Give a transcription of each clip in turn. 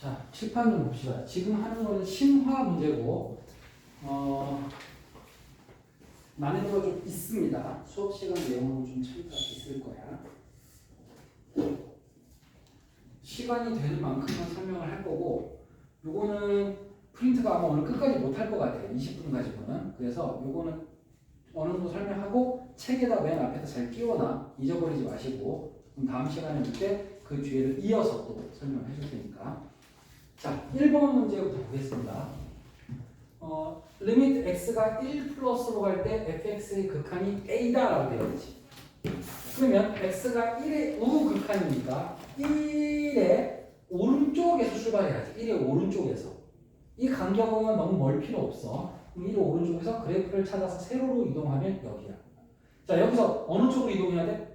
자, 칠판 좀 봅시다. 지금 하는 거는 심화 문제고, 난이도가 좀 있습니다. 수업 시간 내용으로 좀 차이가 있을 거야. 시간이 되는 만큼만 설명을 할 거고, 요거는 프린트가 아마 오늘 끝까지 못 할 것 같아요. 20분 가지고는. 그래서 요거는 어느 정도 설명하고 책에다 맨 앞에다 잘 끼워놔. 잊어버리지 마시고, 그럼 다음 시간에 올 때 그 뒤에를 이어서 또 설명을 해줄 테니까. 자, 1번 문제부터 보겠습니다. 리미트 x가 1 플러스로 갈 때 fx의 극한이 a다라고 되어 있지. 그러면 x가 1의 우극한이니까 1의 오른쪽에서 출발해야지. 1의 오른쪽에서. 이 간격은 너무 멀 필요 없어. 그럼 1의 오른쪽에서 그래프를 찾아서 세로로 이동하면 여기야. 자, 여기서 어느 쪽으로 이동해야 돼?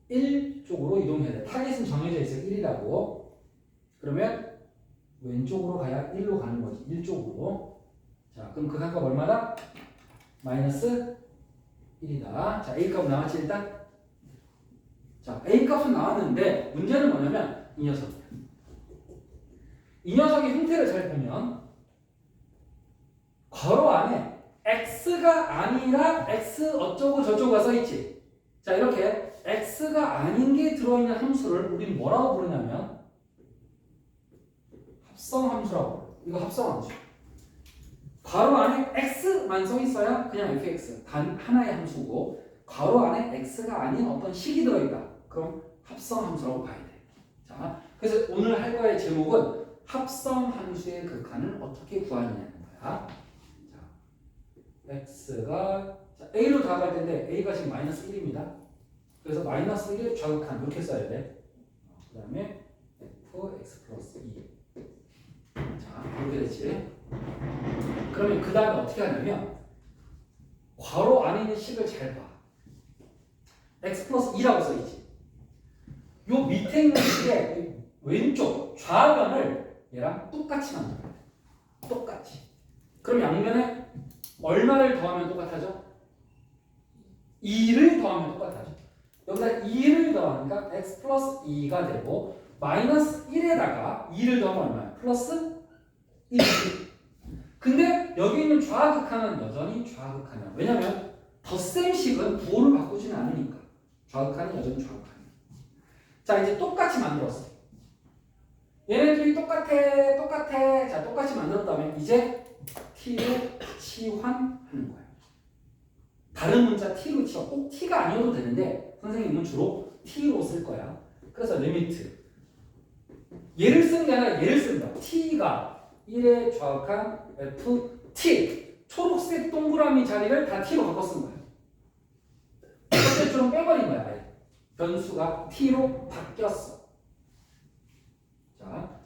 1 쪽으로 이동해야 돼. 타겟은 정해져 있어. 1이라고. 그러면 왼쪽으로 가야 1로 가는 거지. 1쪽으로. 자, 그럼 그 값 얼마다? 마이너스 1이다. 자, A 값 나왔지 일단? 자, A 값은 나왔는데 문제는 뭐냐면 이 녀석이야. 이 녀석의 형태를 잘 보면 괄호 안에 x가 아니라 x 어쩌고 저쩌고가 써있지. 자, 이렇게 x가 아닌 게 들어있는 함수를 우리는 뭐라고 부르냐면 합성함수라고 불러. 이거 합성함수. 괄호 안에 x만 써 있어야 그냥 fx 단 하나의 함수고, 괄호 안에 x가 아닌 어떤 식이 들어있다. 그럼 합성함수라고 봐야 돼. 자, 그래서 오늘 할 거의 제목은 합성함수의 극한을 어떻게 구하느냐는 거야. 자, x가 자, a로 다가갈 텐데 a가 지금 마이너스 1입니다. 그래서 마이너스 1의 좌극한 이렇게 써야 돼. 그 다음에 fx 플러스 2. 자, 이렇게 됐지. 그러면 그 다음에 어떻게 하냐면 괄호 안에 있는 식을 잘 봐. x 플러스 2라고 써있지. 요 밑에 있는 식의 왼쪽 좌변을 얘랑 똑같이 만들어야 돼. 똑같이. 그럼 양면에 얼마를 더하면 똑같아져? 2를 더하면 똑같아져. 여기다 2를 더하니까 x 플러스 2가 되고, 마이너스 1에다가 2를 더하면 얼마야? 플러스 1. 근데 여기 있는 좌극한은 여전히 좌극한이야. 왜냐면 덧셈식은 부호를 바꾸지는 않으니까. 좌극한은 여전히 좌극한이야. 자, 이제 똑같이 만들었어. 얘네들이 똑같아. 자, 똑같이 만들었다면 이제 t를 치환하는 거야. 다른 문자 t로 치워. 꼭 t가 아니어도 되는데 선생님은 주로 t로 쓸 거야. 그래서 리미트. 얘를 쓰는 게 아니라 얘를 쓴다. t가 1의 좌극한 ft. 초록색 동그라미 자리를 다 t로 바꿔 쓴 거야. 첫째처럼 빼버린 거야. 아예. 변수가 t로 바뀌었어. 자,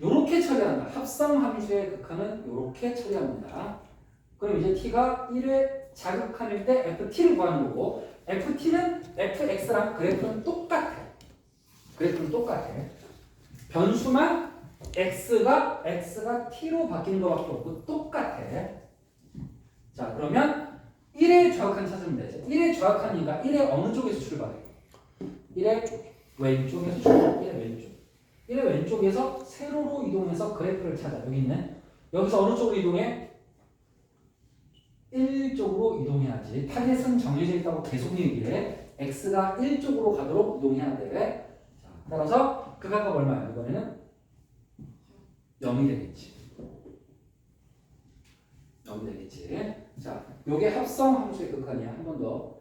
요렇게 처리한다. 합성함수의 극한은 요렇게 처리합니다. 그럼 이제 t가 1의 자극한일 때 ft를 구하는 거고, ft는 fx랑 그래프는 똑같아. 변수만 x가 t로 바뀌는 것밖에 없고 똑같아. 자, 그러면 1의 좌극한 찾으면 되지. 1의 좌극한이니까 1의 어느 쪽에서 출발해? 1의 왼쪽에서 출발해. 1의 왼쪽. 1의 왼쪽에서 세로로 이동해서 그래프를 찾아. 여기 있네. 여기서 어느 쪽으로 이동해? 1쪽으로 이동해야지. 타겟은 정해져 있다고 계속 얘기해. x가 1쪽으로 가도록 이동해야 돼. 자, 따라서 그 값 얼마야? 이번에는 0이 되겠지. 0이 되겠지. 자, 요게 합성함수의 극한이야. 한 번 더.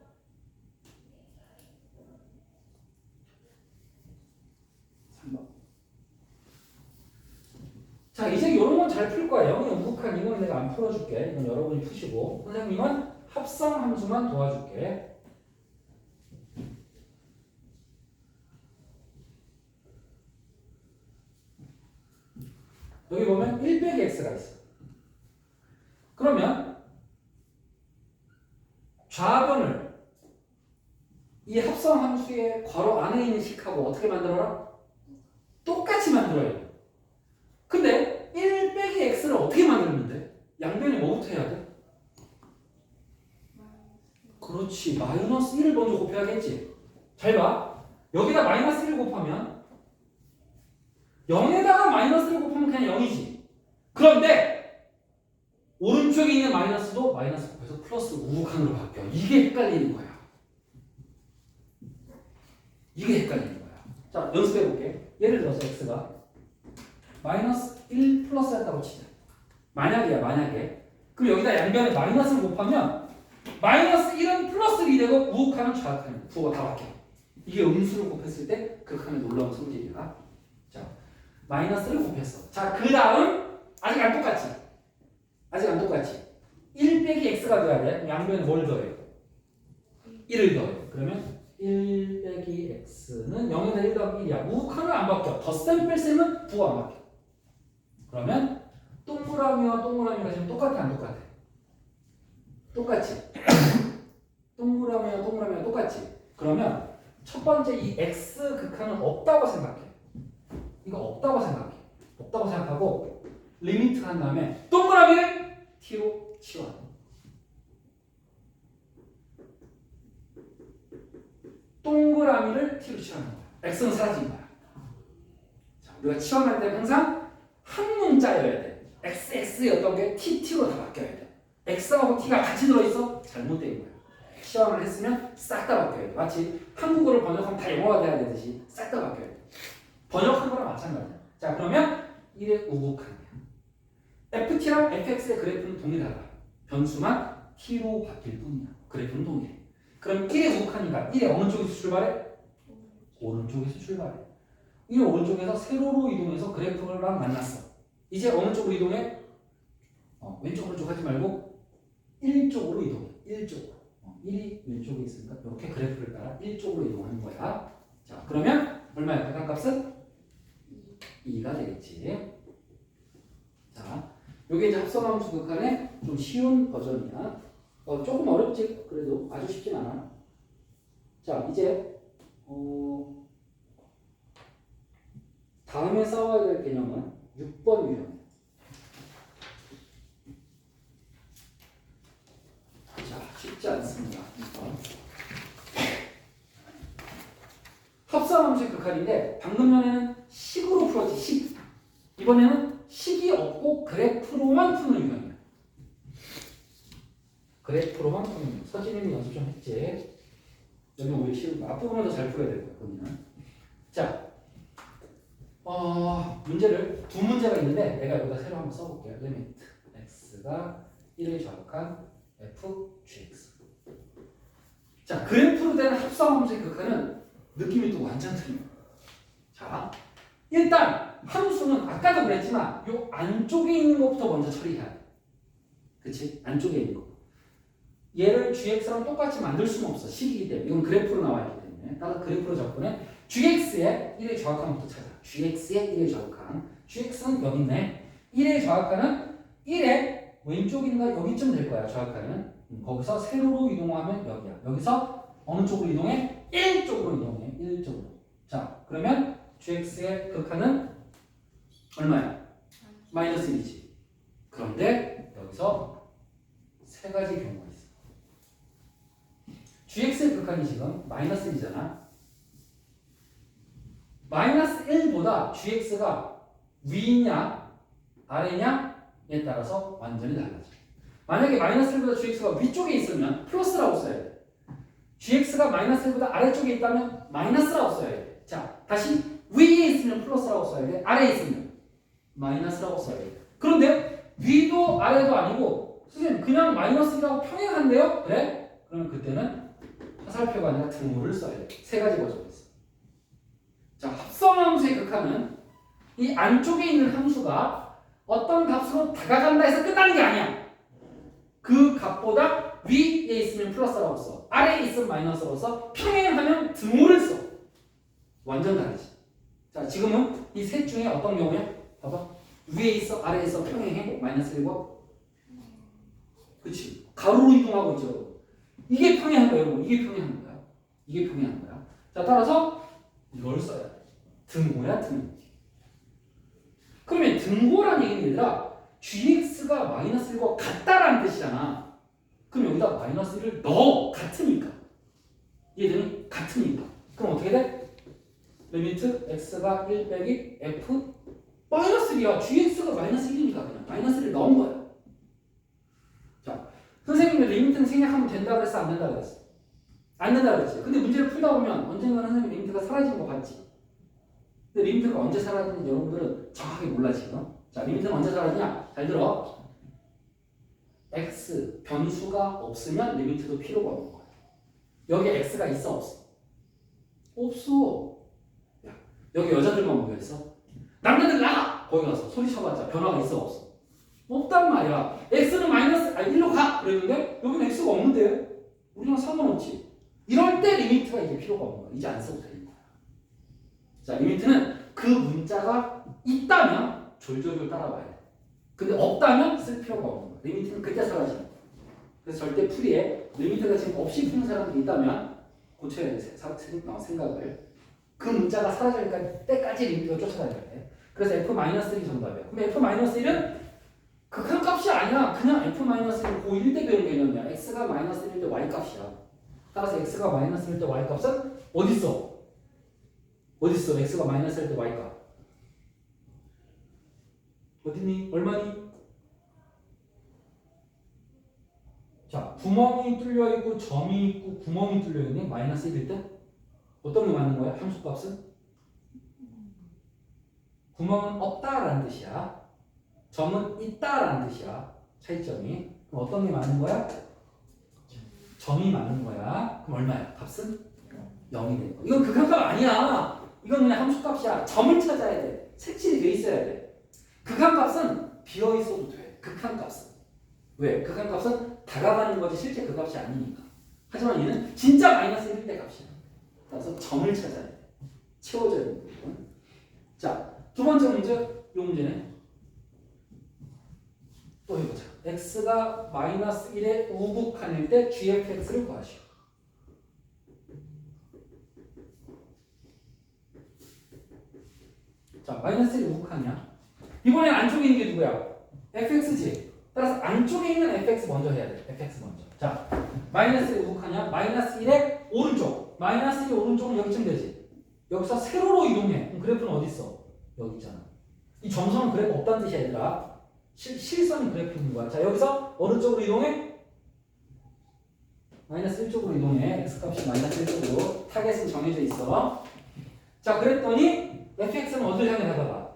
자, 이제 이런 건 잘 풀 거야. 0이 우극한 이거는 내가 안 풀어줄게. 이건 여러분이 푸시고, 선생님은 합성함수만 도와줄게. 여기 보면 1 빼기 x가 있어. 그러면 좌변을 이 합성함수의 괄호 안에 있는 식하고 어떻게 만들어라? 똑같이 만들어야 돼. 근데 1 빼기 x를 어떻게 만들는데? 양변에 뭐부터 해야 돼? 그렇지. 마이너스 1을 먼저 곱해야겠지. 잘 봐. 여기다 마이너스 1을 곱하면 0에다가 마이너스를 곱하면 그냥 0이지. 그런데 오른쪽에 있는 마이너스도 마이너스 곱해서 플러스 우극한으로 바뀌어. 이게 헷갈리는 거야. 이게 헷갈리는 거야. 자, 연습해 볼게. 예를 들어서 x가 마이너스 1 플러스였다고 치자. 만약이야, 만약에. 그럼 여기다 양변에 마이너스를 곱하면 마이너스 1은 플러스 1이 되고 우극한은 좌극한이 부호가 다 바뀌어. 이게 음수를 곱했을 때 극한의 놀라운 성질이야. 자, 마이너스를 곱했어. 자, 그 다음 아직 안 똑같지? 아직 안 똑같지? 1 빼기 x가 돼야 돼. 양변에 뭘 더해? 1을 더해. 그러면 1 빼기 x는 0에다 1 더하기 1이야. 우극한은 안 바뀌어. 덧셈 뺄셈은 부호가 안 바뀌어. 그러면 동그라미와 동그라미가 지금 똑같아 안 똑같아? 똑같지? 동그라미와 동그라미가 똑같지? 그러면 첫 번째 이 x 극한은 없다고 생각해. 이거 없다고 생각해. 없다고 생각하고 리미트 한 다음에 동그라미를 t로 치워. 동그라미를 t로 치워하는 거야. x는 사라진 거야. 자, 우리가 치워낼 때 항상 한 문자여야 돼. xx였던 게 t로 다 바뀌어야 돼. x하고 t가 같이 들어있어? 잘못된 거야. 시험을 했으면 싹 다 바뀌어야 돼. 마치 한국어를 번역하면 다 영어가 돼야 되듯이 싹 다 바뀌어야 돼. 번역한 거랑 마찬가지야. 자, 그러면 1의 우극한이야. ft랑 fx의 그래프는 동일하다. 변수만 t로 바뀔 뿐이야. 그래프는 동일해. 그럼 1의 우극한이니까 1의 어느 쪽에서 출발해? 오른쪽에서 출발해. 1의 오른쪽에서 세로로 이동해서 그래프랑 만났어. 이제 어느 쪽으로 이동해? 왼쪽 오른쪽 하지 말고 1쪽으로 이동해. 1쪽으로. 1이 왼쪽에 있으니까 이렇게 그래프를 따라 1쪽으로 이동하는 거야. 자, 그러면 얼마야? 극한값은 2가 되겠지. 자, 요게 이제 합성함수 극한의 좀 쉬운 버전이야. 조금 어렵지. 그래도 아주 쉽진 않아. 자, 이제 다음에 싸워야 될 개념은 6번 유형. 자, 쉽지 않습니다. 합성함수의 극한인데 방금 전에는 식으로 풀었지. 식. 이번에는 식이 없고 그래프로만 푸는 유형이야. 그래프로만 푸는 유형. 서진님이 연습 좀 했지. 여기 오히려 쉬운 거. 앞부분은 더 잘 풀어야 될 거야. 거기는. 자, 문제를 두 문제가 있는데 내가 여기다 새로 한번 써볼게요. 리미트 x가 1을 좌극한 f gx. 자, 그래프로 되는 합성함수의 극한은 느낌이 또 완전 틀려. 자, 일단 함수는 아까도 그랬지만 요 안쪽에 있는 것부터 먼저 처리해야 돼. 그치? 안쪽에 있는 거. 얘를 gx랑 똑같이 만들 수는 없어. 식이기 때문에. 이건 그래프로 나와 있기 때문에. 따라서 그래프로 접근해. gx의 1의 좌극한부터 찾아. gx의 1의 좌극한. gx는 여기 있네. 1의 좌극한은 1의 왼쪽인가 여기쯤 될 거야. 좌극한은. 거기서 세로로 이동하면 여기야. 여기서 어느 쪽으로 이동해? 1쪽으로 이동해. 1쪽으로. 자, 그러면 gx의 극한은 얼마야? 마이너스 1이지. 그런데 여기서 세 가지 경우가 있어. gx의 극한이 지금 마이너스 1이잖아. 마이너스 1보다 gx가 위냐 아래냐에 따라서 완전히 달라져. 만약에 마이너스 1보다 gx가 위쪽에 있으면 플러스라고 써야 돼. gx가 마이너스 1보다 아래쪽에 있다면 마이너스라고 써야 돼. 자, 다시 위에 있으면 플러스라고 써야 돼. 아래에 있으면 마이너스라고 써야 돼. 그런데 위도 아래도 아니고 선생님 그냥 마이너스 1하고 평행한데요? 그래? 그러면 그때는 화살표가 아니라 등호를 써야 돼. 세 가지 버전이 있어. 자, 합성함수의 극한은 이 안쪽에 있는 함수가 어떤 값으로 다가간다 해서 끝나는 게 아니야. 그 값보다 위에 있으면 플러스라고 써. 아래에 있으면 마이너스라고 써. 평행하면 등호를 써. 완전 다르지. 자, 지금은 이 셋 중에 어떤 경우야? 봐봐. 위에 있어, 아래에 있어, 평행해. 마이너스 1고. 그치. 가로로 이동하고 있죠. 이게 평행한 거야, 여러분. 이게 평행한 거야. 이게 평행한 거야. 자, 따라서 이걸 써야 돼. 등호야, 등호. 그러면 등호란 얘기는 얘들아, gx가 마이너스 1과 같다라는 뜻이잖아. 그럼 여기다 마이너스 1을 넣어. 같으니까. 얘들은 같으니까. 그럼 어떻게 돼? 리미트 x가 1 빼기 f 마이너스 1이야. gx가 마이너스 1이니까 그냥 마이너스 1을 넣은 거야. 자, 선생님이 리미트는 생략하면 된다 그랬어? 안 된다 그랬어? 안 된다 그랬지. 근데 문제를 풀다 보면 언젠가는 선생님 리미트가 사라지는 거 같지. 근데 리미트가 언제 사라지는지 여러분들은 정확하게 몰라 지금. 자, 리미트는 언제 사라지냐? 잘 들어. x 변수가 없으면 리미트도 필요가 없는 거야. 여기 x가 있어 없어? 없어. 야, 여기 여자들만 모여 있어. 남자들 나가. 거기 가서 소리 쳐봤자 변화가 있어 없어? 없단 말이야. x는 마이너스 1로 가. 그랬는데 여기는 x가 없는데 우리랑 상관없지. 이럴 때 리미트가 이제 필요가 없는 거야. 이제 안 써도 되는 거야. 자, 리미트는 그 문자가 있다면 졸졸졸 따라와야 돼. 근데 없다면 쓸 필요가 없는 거야. 리미트는 그때 사라지는 거야. 그래서 절대 풀이에 리미트가 지금 없이 푸는 사람들이 있다면 고쳐야 돼. 생각을. 그 문자가 사라질 때까지 리미트가 쫓아다녀야 돼. 그래서 f-1이 정답이야. 그럼 f-1은 극한값이 아니야. 그냥 f-1은 고1 때 배운 개념이야. x가 마이너스 1일 때 y값이야. 따라서 x가 마이너스 1일 때 y값은 어딨어? 어딨어? x가 마이너스 1일 때 y값. 어딨니? 얼마니? 자, 구멍이 뚫려 있고 점이 있고 구멍이 뚫려 있니? 마이너스 1일 때? 어떤 게 맞는 거야? 함수값은? 구멍은 없다라는 뜻이야. 점은 있다라는 뜻이야. 차이점이. 그럼 어떤 게 맞는 거야? 점이 맞는 거야. 그럼 얼마야? 값은? 0이 되는 거야. 이건 극한값 아니야. 이건 그냥 함수값이야. 점을 찾아야 돼. 색칠이 돼 있어야 돼. 극한값은 비어 있어도 돼. 극한값은. 왜? 극한값은 다가가는 거지 실제 그 값이 아니니까. 하지만 얘는 진짜 마이너스 1일 때 값이야. 그래서 점을 찾아야 돼. 채워져야 되는 부분. 자, 두 번째 문제. 이 문제는 또 해보자. x가 마이너스 1의 우극한일 때 gfx를 구하시오. 자, 마이너스 1의 우극한이야. 이번엔 안쪽에 있는 게 누구야? fx지. 따라서 안쪽에 있는 fx 먼저 해야 돼. fx 먼저. 자, 마이너스 1의 우극한이야. 마이너스 1의 오른쪽. 마이너스 1의 오른쪽은 여기쯤 되지. 여기서 세로로 이동해. 그럼 그래프는 어디 있어? 여기 있잖아. 이 점선은 그래프 없다는 뜻이야, 얘들아. 실선이 그래프 있는 거야. 자, 여기서 어느 쪽으로 이동해? 마이너스 1쪽으로 이동해. x값이 마이너스 1쪽으로. 타겟은 정해져 있어. 자, 그랬더니 fx는 어디를 향해 다가가?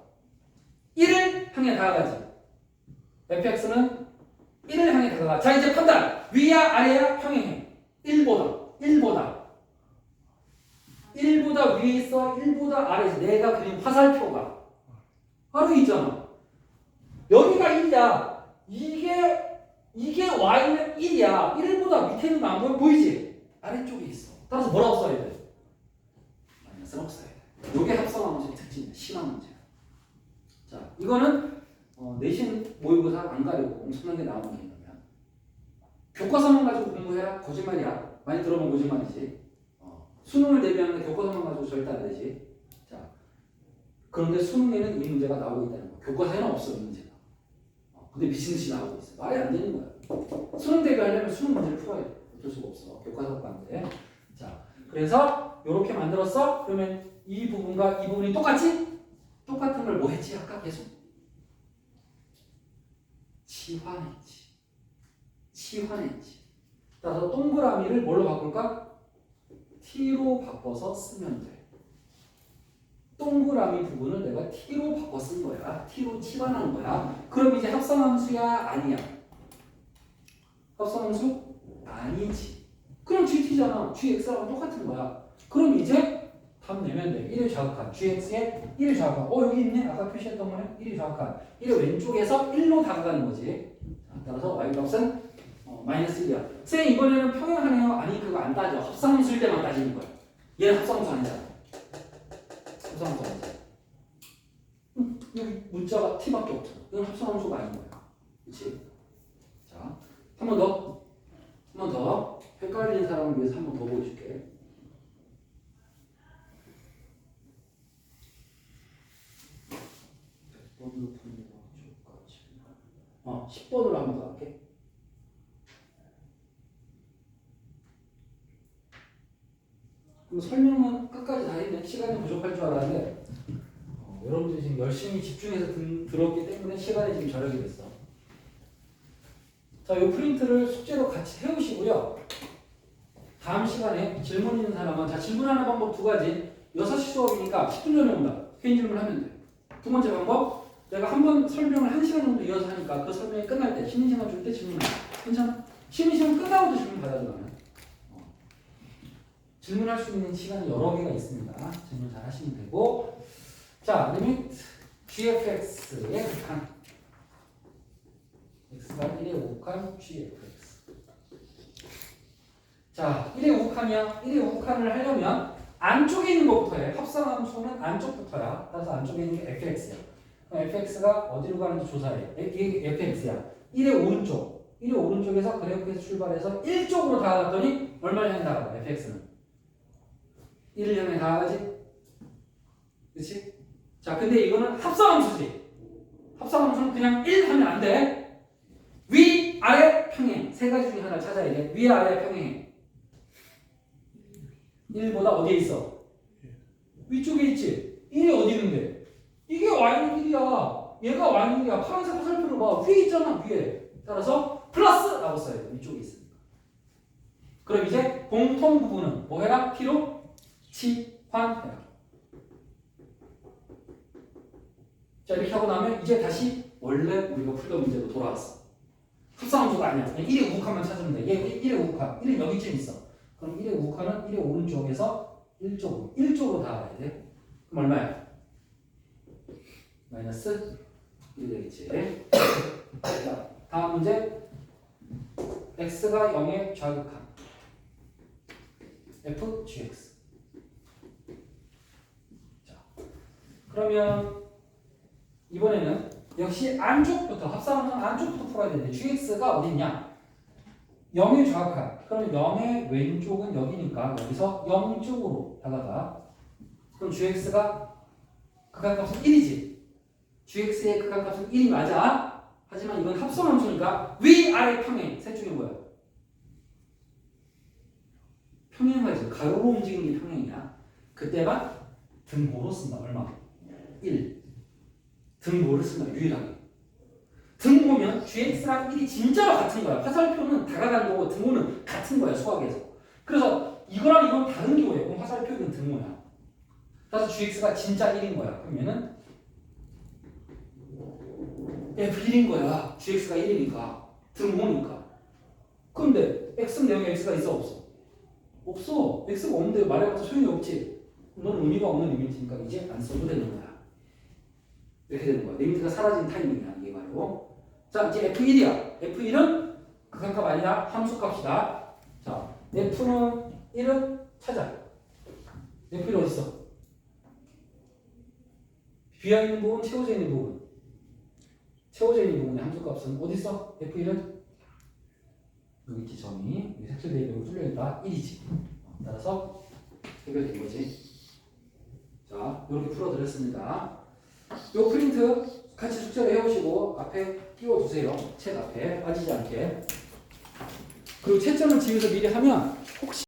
1을 향해 다가가지. fx는 1을 향해 다가가. 자, 이제 판단. 위야 아래야 평행해. 1보다 위에 있어. 1보다 아래 있어. 내가 그린 화살표가 바로 있잖아. 여기가 1이야. 이게 y는 1이야. 1보다 밑에 있는 거 안 보여? 보이지? 아래쪽에 있어. 따라서 뭐라고 써야 돼? 마이너스라고 써야 돼. 이게 합성한 문제의 특징이야. 심한 문제야. 자, 이거는 내신 모의고사 안 가리고 엄청나게 나오는 개념이야. 교과서만 가지고 공부해라? 거짓말이야. 많이 들어본 거짓말이지. 수능을 대비하는 교과서만 가지고 절대 안 되지. 자, 그런데 수능에는 이 문제가 나오고 있다는 거야. 교과서에는 없어, 이 문제가. 근데 미친 듯이 나오고 있어. 말이 안 되는 거야. 수능 대비하려면 수능 문제를 풀어야 돼. 어쩔 수가 없어. 교과서가 안 돼. 자, 그래서 이렇게 만들었어. 그러면 이 부분과 이 부분이 똑같이? 똑같은 걸 뭐 했지? 아까 계속 치환했지. 따라서 동그라미를 뭘로 바꿀까? t로 바꿔서 쓰면 돼. 동그라미 부분을 내가 t로 바꿔 쓴 거야. t로 치환한 거야. 그럼 이제 합성함수야? 아니야? 합성함수? 아니지. 그럼 gt잖아. gx랑 똑같은 거야. 그럼 이제 답 내면 돼. 1을 좌극한 gx에 1을 좌극한. 여기 있네. 아까 표시했던 거네. 1을 좌극한. 1을 왼쪽에서 1로 다가가는 거지. 따라서 y값은 마이너스 1이야. 쌤 이번에는 평행하네요. 아니 그거 안 따져. 합성함수일 때만 따지는 거야. 얘는 합성함수 아니잖아. 합성함수 아니잖아. 여기 문자가 t밖에 없잖아. 이건 합성함수가 아닌 거야. 그렇지? 자, 한 번 더 헷갈리는 사람을 위해서 한 번 더 보여줄게. 번으로 푸는 거 10번으로 한번 더 할게. 그럼 설명은 끝까지 다 했네. 시간이 부족할 줄 알았는데 여러분들이 지금 열심히 집중해서 들었기 때문에 시간이 지금 절약이 됐어. 자, 이 프린트를 숙제로 같이 해오시고요. 다음 시간에 질문 있는 사람은 자 질문하는 방법 두 가지. 6시 수업이니까 10분 전에 온다. 개인 질문하면 돼. 두 번째 방법 내가 한 번 설명을 1시간 정도 이어서 하니까 그 설명이 끝날 때 쉬는 시간 줄 때 질문해. 괜찮아? 쉬는 시간 끝나고도 질문 받아줘 나는. 질문할 수 있는 시간이 여러 개가 있습니다. 질문 잘 하시면 되고 자 리미트 gfx의 극한 x가 1의 우극한 gfx 자 1의 우극한이야. 1의 우극한을 하려면 안쪽에 있는 것부터 해. 합성함수는 안쪽부터야. 따라서 안쪽에 있는 게 fx야. 그럼 fx가 어디로 가는지 조사해. 이게 fx야. 1의 오른쪽. 1의 오른쪽에서 그래프에서 출발해서 1쪽으로 다가갔더니 얼마를 향해 다가가 fx는 1을 향해 다가가지? 그치? 자 근데 이거는 합성함수지. 합성함수는 그냥 1 하면 안 돼. 위, 아래, 평행. 세 가지 중에 하나를 찾아야 돼. 위, 아래, 평행. 1보다 어디에 있어? 위쪽에 있지? 1이 어디 있는데? 이게 y는 1이야. 얘가 y는 1이야. 파란색 화살표를 봐. 위에 있잖아. 위에. 따라서 플러스라고 써야 돼. 위쪽에 있으니까. 그럼 이제 공통 부분은 뭐 해라? P로 치환해라. 자 이렇게 하고 나면 이제 다시 원래 우리가 풀던 문제로 돌아왔어. 합성함수가 아니야. 그냥 1의 우극한만 찾으면 돼. 얘 1의 우극한. 1은 여기쯤 있어. 그럼 1의 우극한은 1의 오른쪽에서 1쪽으로 닿아야 돼. 그럼 얼마야? 마이너스 1 되겠지. 자, 다음 문제. x가 0의 좌극한 f, gx. 자, 그러면 이번에는 역시 안쪽부터 합성함수는 안쪽부터 풀어야 되는데 gx가 어디 있냐? 0의 좌극한. 그러면 0의 왼쪽은 여기니까 여기서 0쪽으로 다가가. 그럼 gx가 극한값은 1이지. gx의 극한값은 1이 맞아. 하지만 이건 합성함수니까 위, 아래, 평행. 셋 중에 뭐야? 평행하지. 가로로 움직이는 게 평행이야. 그때만 등호로 쓴다. 얼마? 1. 등호를 쓴다. 유일하게. 등호면 gx랑 1이 진짜로 같은 거야. 화살표는 다가가는 거고 등호는 같은 거야. 수학에서. 그래서 이거랑 이건 다른 게 뭐예요? 그럼 화살표 이건 등호야. 따라서 gx가 진짜 1인 거야. 그러면은 f1인 거야. gx가 1이니까. 등호니까. 근데 x는 내용에 x가 있어 없어? 없어. x가 없는데 말해봤자 소용이 없지. 넌 의미가 없는 리미트니까 이제 안 써도 되는 거야. 이렇게 되는 거야. 리미트가 사라진 타이밍이야. 이게 바로. 자 이제 f1이야. f1은 극한값 아니라 함수값이다. 자 f는 1은 찾아. f1 어디 있어? 비어있는 부분, 채워져 있는 부분. 채워져 있는 부분의 함수값은 어디 있어? f1은 여기 있지. 점이 여기 색칠 대입으로 뚫려있다. 1이지. 따라서 해결된 거지. 자 이렇게 풀어드렸습니다. 요 프린트 같이 숙제를 해오시고 앞에 띄워주세요. 책 앞에 빠지지 않게. 그리고 채점을 집에서 미리 하면 혹시